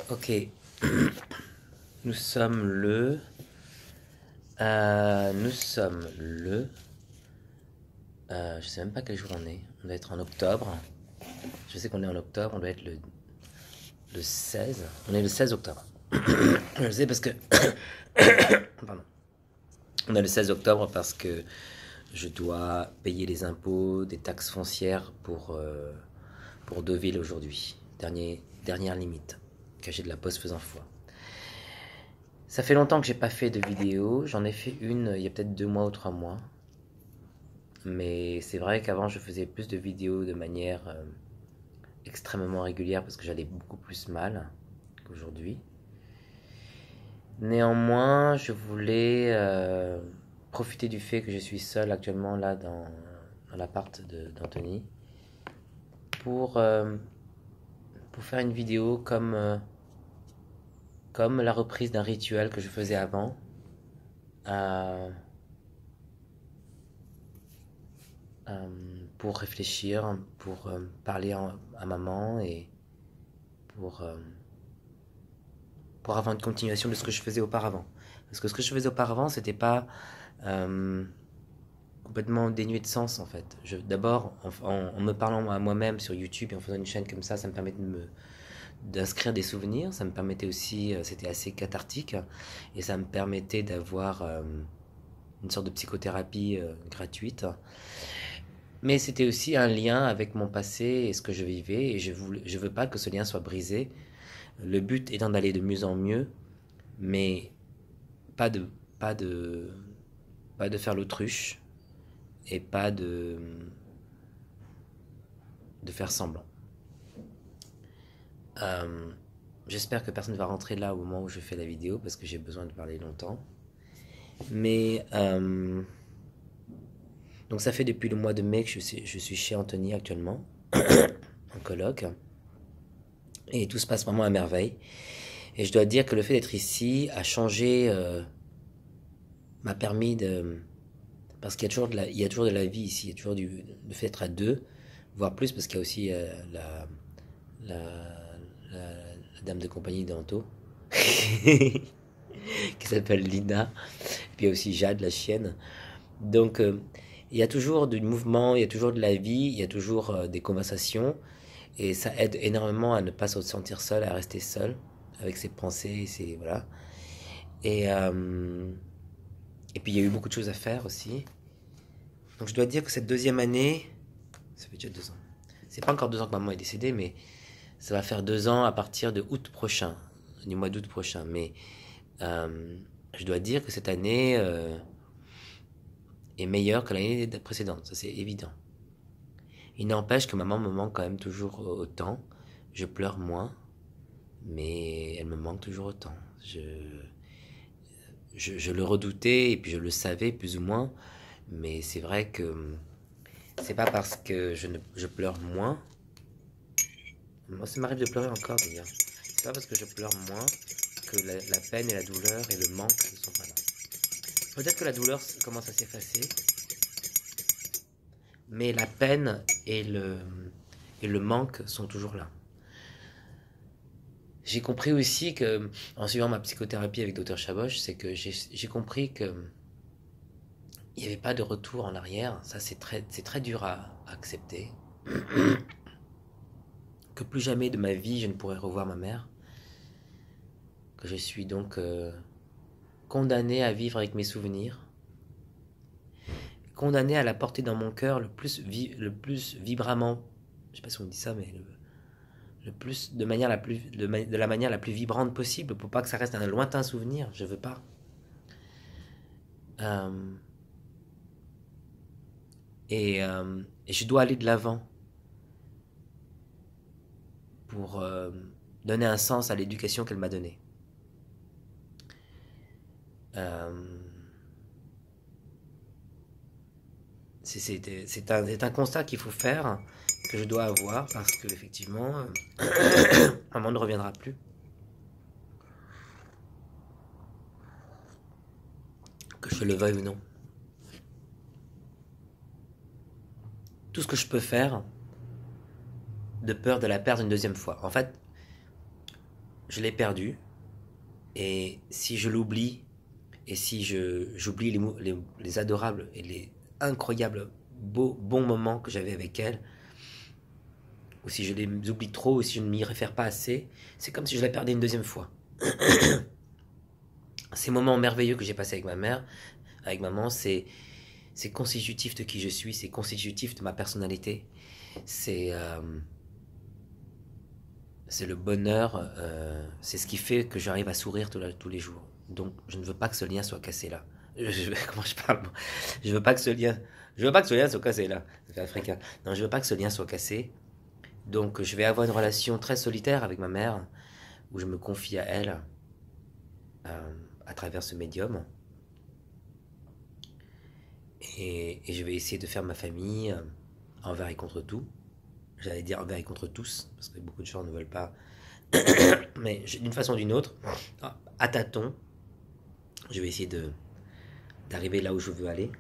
Ok, nous sommes le... nous sommes le... je sais même pas quel jour on est. On doit être en octobre. Je sais qu'on est en octobre, on doit être le 16. On est le 16 octobre. Je sais parce que... Pardon. On est le 16 octobre parce que je dois payer les impôts, des taxes foncières pour Deauville aujourd'hui. Dernière limite. Cachet de la poste faisant foi. Ça fait longtemps que j'ai pas fait de vidéo. J'en ai fait une il y a peut-être 2 mois ou 3 mois. Mais c'est vrai qu'avant je faisais plus de vidéos de manière extrêmement régulière parce que j'allais beaucoup plus mal qu'aujourd'hui. Néanmoins, je voulais profiter du fait que je suis seul actuellement là dans l'appart d'Anthony pour, pour faire une vidéo comme la reprise d'un rituel que je faisais avant. Euh, euh, pour réfléchir, pour parler à maman et pour, euh, pour avoir une continuation de ce que je faisais auparavant. Parce que ce que je faisais auparavant, c'était pas euh, complètement dénué de sens en fait. D'abord, en me parlant à moi-même sur YouTube et en faisant une chaîne comme ça me permet d'inscrire des souvenirs. Ça me permettait aussi, c'était assez cathartique et ça me permettait d'avoir une sorte de psychothérapie gratuite. Mais c'était aussi un lien avec mon passé et ce que je vivais et je veux pas que ce lien soit brisé. Le but étant d'aller de mieux en mieux, mais pas de, pas de, pas de faire l'autruche et pas de faire semblant. Euh, J'espère que personne ne va rentrer là au moment où je fais la vidéo parce que j'ai besoin de parler longtemps. Mais donc ça fait depuis le mois de mai que je suis chez Anthony actuellement, en coloc, et tout se passe vraiment à merveille. Et je dois dire que le fait d'être ici a changé, m'a permis de... Parce qu'il y a toujours il y a toujours de la vie ici, il y a toujours le fait d'être à deux, voire plus, parce qu'il y a aussi la, la dame de compagnie d'Anto, qui s'appelle Lina, et puis il y a aussi Jade, la chienne. Donc il y a toujours du mouvement, il y a toujours de la vie, il y a toujours des conversations, et ça aide énormément à ne pas se sentir seul, à rester seul, avec ses pensées, voilà. Et, euh, et puis il y a eu beaucoup de choses à faire aussi. Donc je dois dire que cette deuxième année, ça fait déjà 2 ans. C'est pas encore 2 ans que maman est décédée, mais ça va faire 2 ans à partir de août prochain, du mois d'août prochain. Mais euh, je dois dire que cette année est meilleure que l'année précédente, ça c'est évident. Il n'empêche que maman me manque quand même toujours autant. Je pleure moins, mais elle me manque toujours autant. Je le redoutais et puis je le savais plus ou moins, mais c'est vrai que c'est pas parce que je pleure moins. Moi, ça m'arrive de pleurer encore d'ailleurs. C'est pas parce que je pleure moins que la peine et la douleur et le manque ne sont pas là. Peut-être que la douleur commence à s'effacer, mais la peine et le manque sont toujours là. J'ai compris aussi que, en suivant ma psychothérapie avec Dr Chaboch, c'est que j'ai compris que il n'y avait pas de retour en arrière. Ça, c'est très dur à accepter. Que plus jamais de ma vie je ne pourrai revoir ma mère. Que je suis donc condamné à vivre avec mes souvenirs. Condamné à la porter dans mon cœur le plus vibramment. Je sais pas si on dit ça, mais le plus de la manière la plus vibrante possible pour pas que ça reste un lointain souvenir. Je veux pas. Euh, et je dois aller de l'avant pour donner un sens à l'éducation qu'elle m'a donnée. Euh, c'est un constat qu'il faut faire, que je dois avoir, parce que effectivement, maman ne reviendra plus. Que je le veuille ou non. Tout ce que je peux faire de peur de la perdre une deuxième fois. En fait, je l'ai perdu. Et si je l'oublie, et si j'oublie les adorables et les incroyables bons moments que j'avais avec elle, ou si je les oublie trop, ou si je ne m'y réfère pas assez, c'est comme si je la perdais une deuxième fois. Ces moments merveilleux que j'ai passés avec ma mère, avec maman, c'est constitutif de qui je suis, c'est constitutif de ma personnalité, c'est c'est le bonheur, c'est ce qui fait que j'arrive à sourire tous les jours. Donc je ne veux pas que ce lien soit cassé là. Comment je parle moi. Je veux pas que ce lien, je veux pas que ce lien soit cassé là. C'est africain. Non, je veux pas que ce lien soit cassé. Donc je vais avoir une relation très solitaire avec ma mère, où je me confie à elle à travers ce médium. Et je vais essayer de faire ma famille envers et contre tout. J'allais dire envers et contre tous, parce que beaucoup de gens ne veulent pas. Mais d'une façon ou d'une autre, à tâtons, je vais essayer d'arriver là où je veux aller.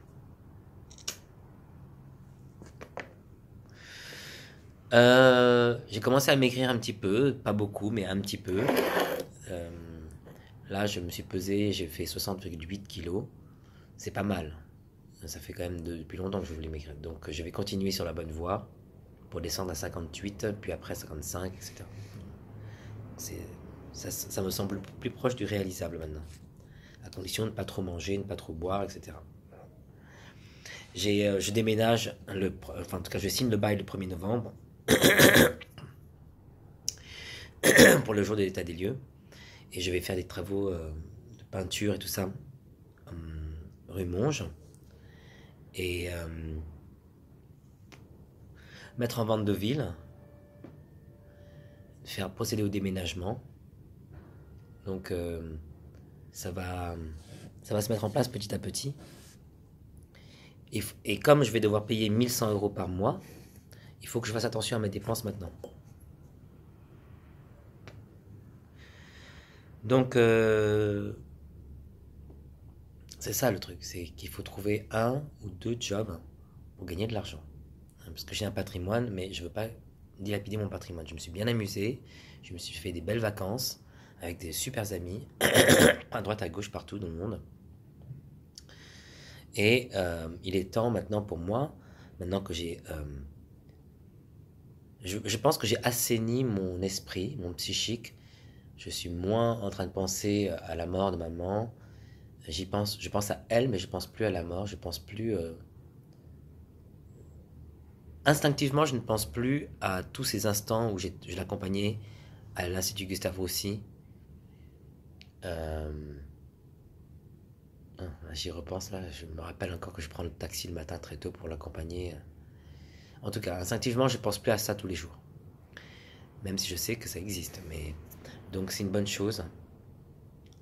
J'ai commencé à maigrir un petit peu, pas beaucoup, mais un petit peu. Euh, Là, je me suis pesé, j'ai fait 60,8 kilos. C'est pas mal. Ça fait quand même depuis longtemps que je voulais maigrir. Donc, je vais continuer sur la bonne voie pour descendre à 58, puis après 55, etc. Ça me semble plus proche du réalisable maintenant. À condition de ne pas trop manger, ne pas trop boire, etc. Je déménage, enfin en tout cas je signe le bail le 1er novembre pour le jour de l'état des lieux. Et je vais faire des travaux de peinture et tout ça, rue Monge. Et mettre en vente de ville, faire procéder au déménagement. Donc ça va se mettre en place petit à petit. Et comme je vais devoir payer 1100 euros par mois, il faut que je fasse attention à mes dépenses maintenant. Donc c'est ça le truc, c'est qu'il faut trouver un ou deux jobs pour gagner de l'argent. Parce que j'ai un patrimoine, mais je ne veux pas dilapider mon patrimoine. Je me suis bien amusé, je me suis fait des belles vacances avec des super amis, à droite, à gauche, partout dans le monde. Et il est temps maintenant pour moi, maintenant que j'ai... je pense que j'ai assaini mon esprit, mon psychique. Je suis moins en train de penser à la mort de maman. Je pense à elle, mais je pense plus à la mort. Je pense plus... Instinctivement, je ne pense plus à tous ces instants où je l'accompagnais à l'Institut Gustave Roussy. J'y repense là, je me rappelle encore que je prends le taxi le matin très tôt pour l'accompagner. En tout cas, instinctivement, je ne pense plus à ça tous les jours. Même si je sais que ça existe. Mais donc c'est une bonne chose.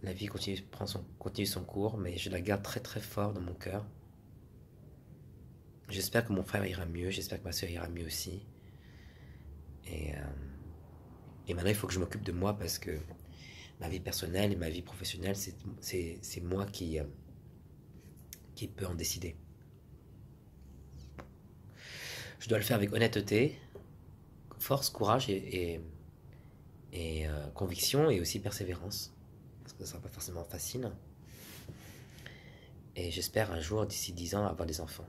La vie continue son cours, mais je la garde très très fort dans mon cœur. J'espère que mon frère ira mieux, j'espère que ma soeur ira mieux aussi. Et, euh, et maintenant, il faut que je m'occupe de moi parce que ma vie personnelle et ma vie professionnelle, c'est moi qui peut en décider. Je dois le faire avec honnêteté, force, courage et conviction et aussi persévérance. Parce que ça ne sera pas forcément facile. Et j'espère un jour, d'ici 10 ans, avoir des enfants.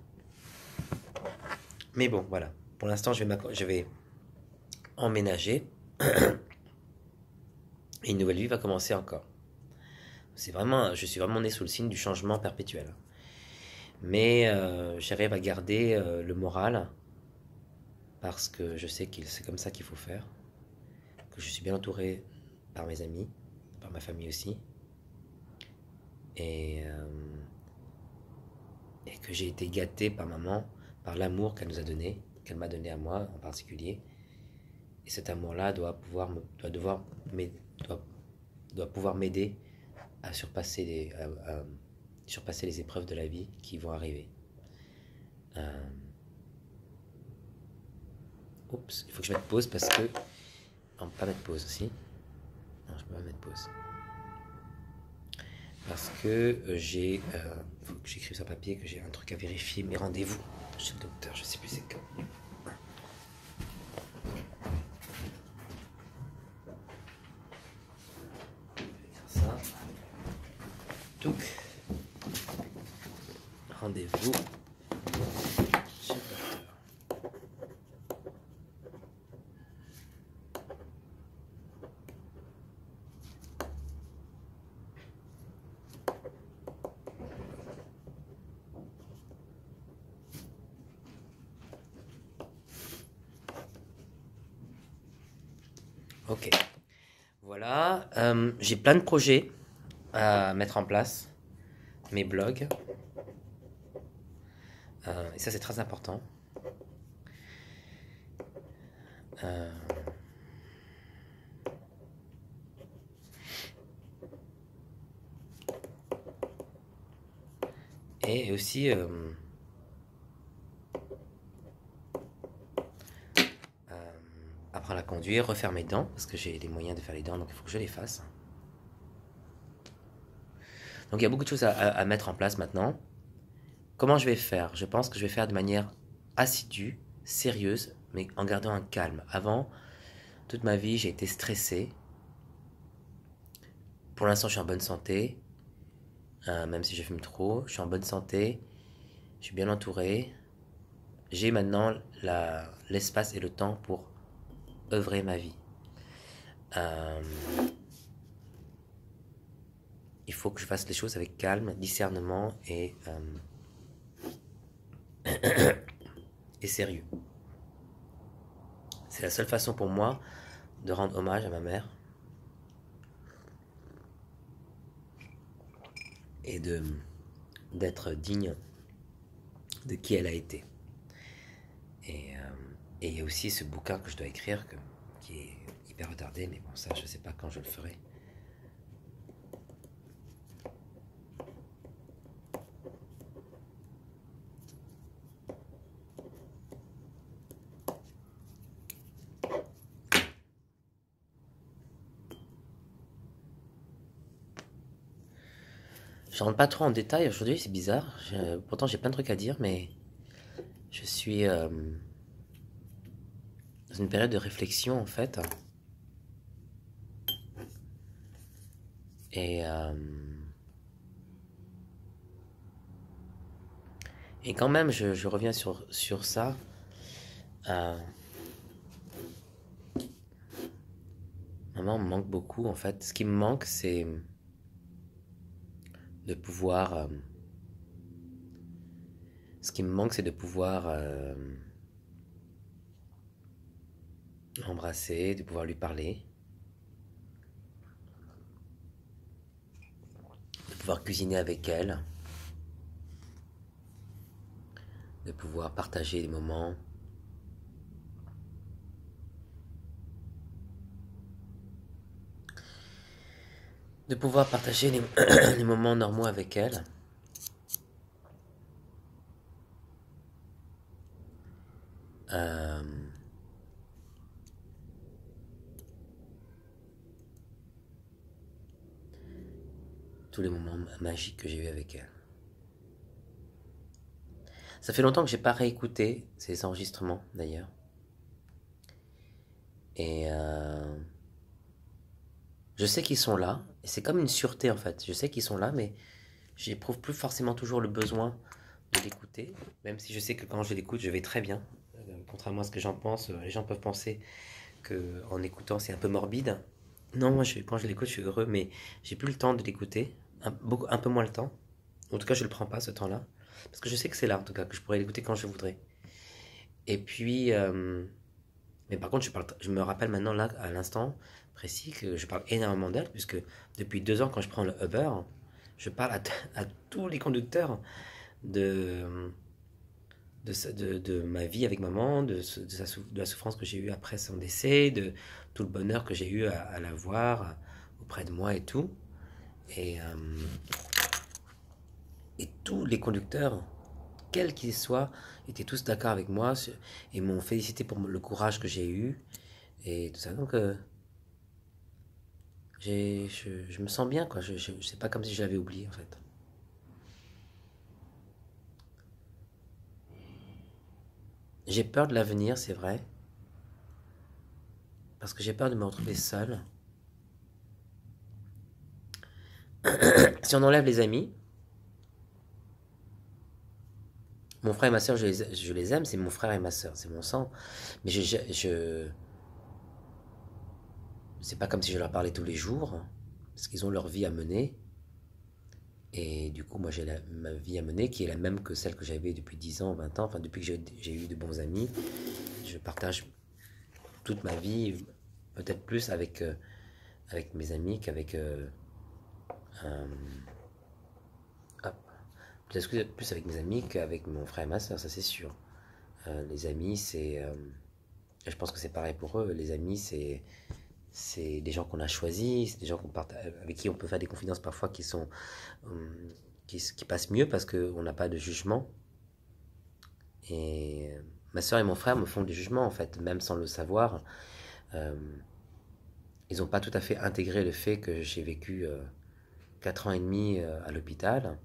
Mais bon, voilà. Pour l'instant, je vais emménager. Et une nouvelle vie va commencer encore. Je suis vraiment né sous le signe du changement perpétuel. Mais j'arrive à garder le moral parce que je sais que c'est comme ça qu'il faut faire. Que je suis bien entouré par mes amis, par ma famille aussi. Et que j'ai été gâté par maman, par l'amour qu'elle nous a donné, qu'elle m'a donné à moi en particulier. Et cet amour-là doit pouvoir m'aider à surpasser les épreuves de la vie qui vont arriver. Oups, il faut que je mette pause parce que... Non, pas mettre pause aussi. Non, je peux pas mettre pause. Parce que il faut que j'écrive sur papier que j'ai un truc à vérifier, mes rendez-vous chez le docteur, je sais plus c'est quand. tout. Rendez-vous chez le docteur. Ok, voilà. J'ai plein de projets à mettre en place. Mes blogs. Et ça, c'est très important. Euh, et aussi apprendre à conduire, refaire mes dents, parce que j'ai les moyens de faire les dents, donc il faut que je les fasse. Donc il y a beaucoup de choses à mettre en place maintenant. Comment je vais faire? Je pense que je vais faire de manière assidue, sérieuse, mais en gardant un calme. Avant, toute ma vie, j'ai été stressé. Pour l'instant, je suis en bonne santé, même si je fume trop. Je suis en bonne santé, je suis bien entouré. J'ai maintenant l'espace et le temps pour œuvrer ma vie. Euh, il faut que je fasse les choses avec calme, discernement et sérieux. C'est la seule façon pour moi de rendre hommage à ma mère et d'être digne de qui elle a été. Et il y a aussi ce bouquin que je dois écrire qui est hyper retardé, mais bon, ça, je sais pas quand je le ferai. Je rentre pas trop en détail aujourd'hui, c'est bizarre. Pourtant, j'ai plein de trucs à dire, mais je suis dans une période de réflexion, en fait. Et, euh, et quand même, je reviens sur ça. Euh, Maman me manque beaucoup, en fait. Ce qui me manque, c'est de pouvoir... ce qui me manque, c'est de pouvoir l'embrasser, de pouvoir lui parler, de pouvoir cuisiner avec elle, de pouvoir partager des moments. De pouvoir partager les moments normaux avec elle. Euh, tous les moments magiques que j'ai eu avec elle. Ça fait longtemps que j'ai pas réécouté ces enregistrements d'ailleurs. Et je sais qu'ils sont là. Et c'est comme une sûreté en fait. Je sais qu'ils sont là, mais j'éprouve plus forcément toujours le besoin de l'écouter. Même si je sais que quand je l'écoute, je vais très bien. Contrairement à ce que j'en pense, les gens peuvent penser que en écoutant c'est un peu morbide. Non, moi quand je l'écoute, je suis heureux, mais j'ai plus le temps de l'écouter. Un peu moins le temps. En tout cas, je le prends pas ce temps-là. Parce que je sais que c'est là, en tout cas, que je pourrais l'écouter quand je voudrais. Et puis, mais par contre, je me rappelle maintenant, là, à l'instant précis, que je parle énormément d'elle, puisque depuis 2 ans, quand je prends le Uber, je parle à tous les conducteurs de, de ma vie avec maman, de la souffrance que j'ai eue après son décès, de tout le bonheur que j'ai eu à la voir auprès de moi et tout. Et, euh, et tous les conducteurs, quels qu'ils soient, étaient tous d'accord avec moi et m'ont félicité pour le courage que j'ai eu et tout ça. Donc, je me sens bien, quoi. C'est pas comme si je l'avais oublié, en fait. J'ai peur de l'avenir, c'est vrai, parce que j'ai peur de me retrouver seul. Si on enlève les amis, mon frère et ma soeur, je les aime, c'est mon frère et ma soeur, c'est mon sang. Mais c'est pas comme si je leur parlais tous les jours, parce qu'ils ont leur vie à mener. Et du coup, moi, j'ai ma vie à mener qui est la même que celle que j'avais depuis 10 ans, 20 ans. Enfin, depuis que j'ai eu de bons amis, je partage toute ma vie, peut-être plus avec mes amis qu'avec euh, hop, peut-être plus avec mes amis qu'avec mon frère et ma soeur, ça c'est sûr. Les amis, je pense que c'est pareil pour eux. Les amis, c'est des gens qu'on a choisis, c'est des gens avec qui on peut faire des confidences parfois euh, qui passent mieux parce qu'on n'a pas de jugement. Et ma soeur et mon frère me font des jugements en fait, même sans le savoir. Euh, Ils n'ont pas tout à fait intégré le fait que j'ai vécu 4 ans et demi à l'hôpital,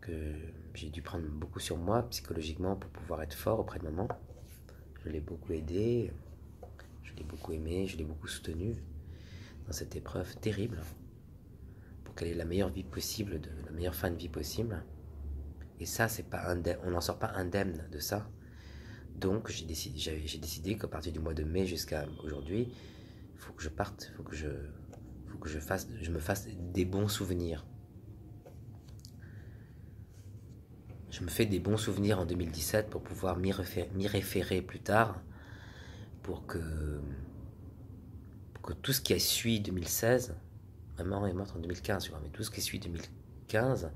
que j'ai dû prendre beaucoup sur moi psychologiquement pour pouvoir être fort auprès de maman. Je l'ai beaucoup aidé, je l'ai beaucoup aimé, je l'ai beaucoup soutenu dans cette épreuve terrible pour qu'elle ait la meilleure vie possible, la meilleure fin de vie possible. Et ça, c'est pas on n'en sort pas indemne de ça. Donc j'ai décidé qu'à partir du mois de mai jusqu'à aujourd'hui, il faut que je parte, faut que je me fasse des bons souvenirs. Je me fais des bons souvenirs en 2017 pour pouvoir m'y référer plus tard, pour que tout ce qui suit 2016, maman est morte en 2015, tu vois, mais tout ce qui suit 2015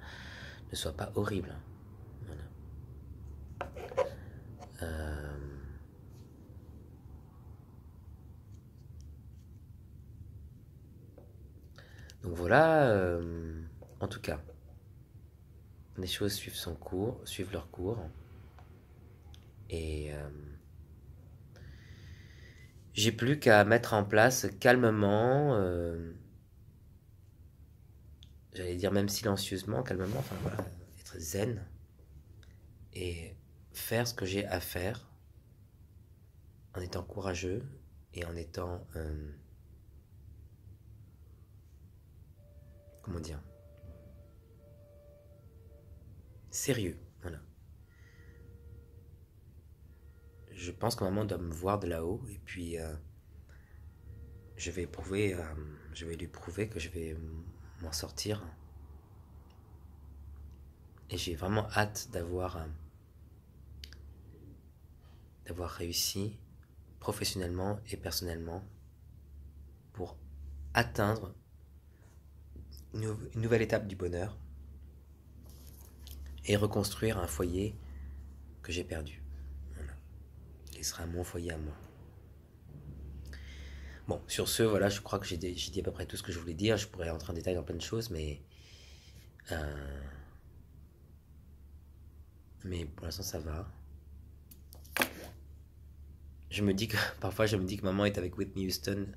ne soit pas horrible. Voilà. Euh, donc voilà, en tout cas, les choses suivent leur cours, et j'ai plus qu'à mettre en place calmement, j'allais dire même silencieusement, calmement, enfin voilà, être zen et faire ce que j'ai à faire en étant courageux et en étant, comment dire, sérieux. Voilà. Je pense que maman doit me voir de là-haut et puis je vais je vais lui prouver que je vais m'en sortir. Et j'ai vraiment hâte d'avoir réussi professionnellement et personnellement pour atteindre une nouvelle étape du bonheur et reconstruire un foyer que j'ai perdu. Voilà. Qui sera mon foyer à moi. Bon, sur ce, voilà, je crois que j'ai dit à peu près tout ce que je voulais dire. Je pourrais rentrer en détail dans plein de choses, euh, mais pour l'instant ça va. Je me dis que parfois je me dis que maman est avec Whitney Houston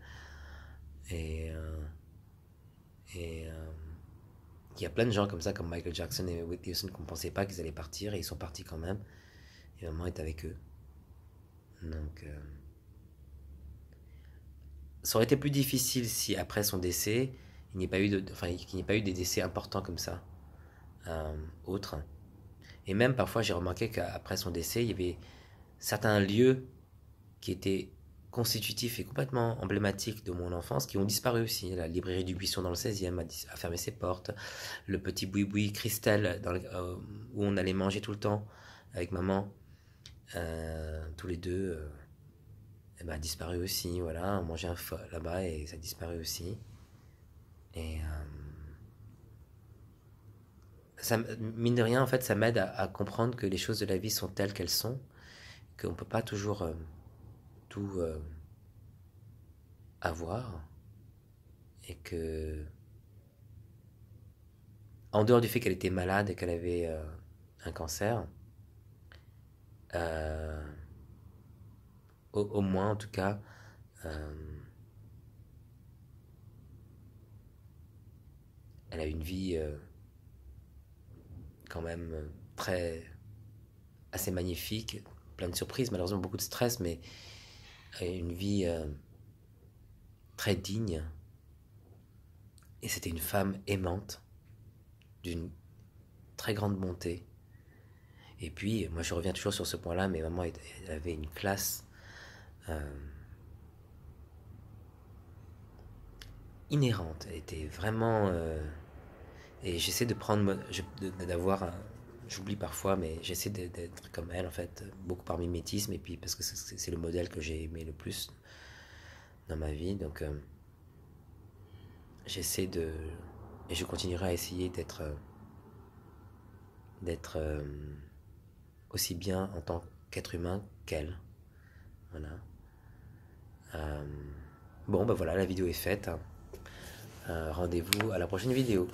et il y a plein de gens comme ça, comme Michael Jackson et Whitney Houston, qu'on ne pensait pas qu'ils allaient partir et ils sont partis quand même. Et maman est avec eux. Donc, ça aurait été plus difficile si après son décès, il n'y ait pas eu qu'il n'y ait pas eu des décès importants comme ça, autres. Et même parfois, j'ai remarqué qu'après son décès, il y avait certains lieux qui étaient constitutifs et complètement emblématiques de mon enfance qui ont disparu aussi. La librairie du Buisson dans le 16e a fermé ses portes. Le petit boui-boui Christelle où on allait manger tout le temps avec maman, tous les deux, eh ben, a disparu aussi. Voilà, on mangeait un pho là-bas et ça a disparu aussi. Et ça, mine de rien, en fait, ça m'aide à comprendre que les choses de la vie sont telles qu'elles sont, qu'on ne peut pas toujours tout avoir, et que, en dehors du fait qu'elle était malade et qu'elle avait un cancer, euh, au moins en tout cas, euh, elle a une vie quand même assez magnifique, plein de surprises, malheureusement beaucoup de stress, mais une vie très digne Et c'était une femme aimante, d'une très grande bonté. Et puis, moi je reviens toujours sur ce point-là, mais maman elle avait une classe euh, inhérente. Elle était vraiment... et j'essaie de prendre... d'avoir... J'oublie parfois, mais j'essaie d'être comme elle, en fait, beaucoup par mimétisme, et puis parce que c'est le modèle que j'ai aimé le plus dans ma vie. Donc, j'essaie de... Et je continuerai à essayer d'être aussi bien en tant qu'être humain qu'elle. Voilà. Bon, ben voilà, la vidéo est faite. Rendez-vous à la prochaine vidéo.